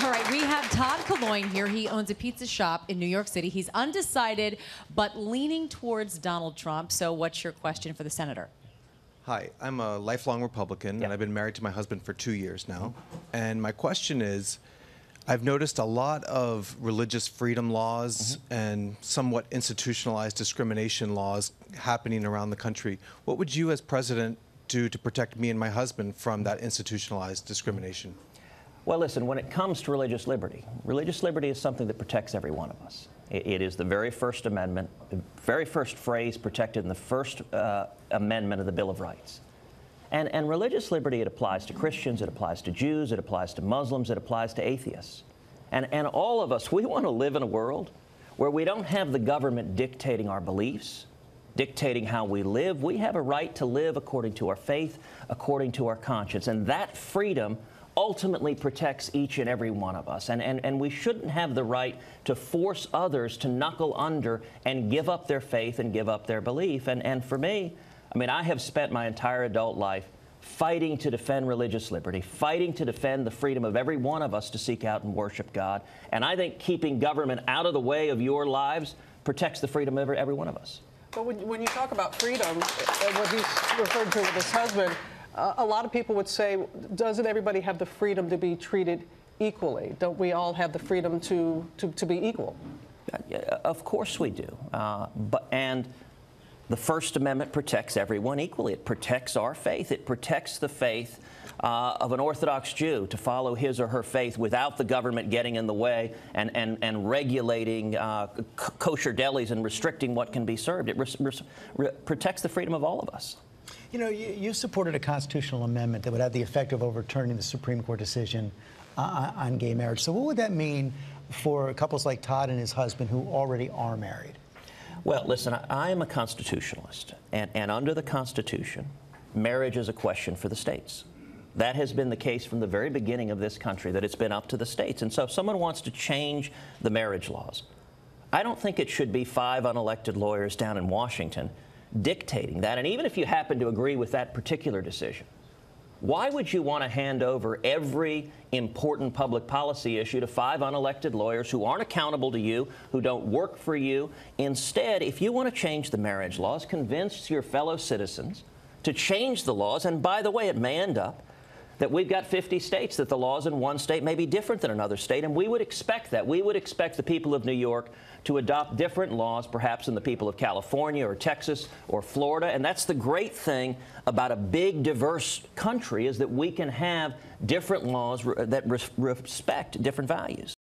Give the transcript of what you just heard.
All right, we have Todd Cologne here. He owns a pizza shop in New York City. He's undecided, but leaning towards Donald Trump. So what's your question for the senator? Hi, I'm a lifelong Republican, and I've been married to my husband for 2 years now. And my question is, I've noticed a lot of religious freedom laws and somewhat institutionalized discrimination laws happening around the country. What would you as president do to protect me and my husband from that institutionalized discrimination? Well, listen, when it comes to religious liberty is something that protects every one of us. It is the very First Amendment, the very first phrase protected in the First Amendment of the Bill of Rights. And religious liberty, it applies to Christians, it applies to Jews, it applies to Muslims, it applies to atheists. And all of us, we want to live in a world where we don't have the government dictating our beliefs, dictating how we live. We have a right to live according to our faith, according to our conscience. And that freedom ultimately protects each and every one of us. And we shouldn't have the right to force others to knuckle under and give up their faith and give up their belief. And for me, I mean, I have spent my entire adult life fighting to defend religious liberty, fighting to defend the freedom of every one of us to seek out and worship God. And I think keeping government out of the way of your lives protects the freedom of every one of us. But when you talk about freedom, what he's referred to with his husband, a lot of people would say, doesn't everybody have the freedom to be treated equally? Don't we all have the freedom to be equal? Of course we do. And the First Amendment protects everyone equally. It protects our faith. It protects the faith of an Orthodox Jew to follow his or her faith without the government getting in the way and regulating kosher delis and restricting what can be served. It protects the freedom of all of us. You know, you supported a constitutional amendment that would have the effect of overturning the Supreme Court decision on gay marriage. So what would that mean for couples like Todd and his husband who already are married? Well, listen, I am a constitutionalist, and under the Constitution, marriage is a question for the states. That has been the case from the very beginning of this country, that it's been up to the states. And so if someone wants to change the marriage laws, I don't think it should be 5 unelected lawyers down in Washington dictating that. And even if you happen to agree with that particular decision, why would you want to hand over every important public policy issue to 5 unelected lawyers who aren't accountable to you, who don't work for you? Instead, if you want to change the marriage laws, convince your fellow citizens to change the laws. And by the way, it may end up that we've got 50 states, that the laws in one state may be different than another state, and we would expect that. We would expect the people of New York to adopt different laws, perhaps, than the people of California or Texas or Florida. And that's the great thing about a big, diverse country, is that we can have different laws that respect different values.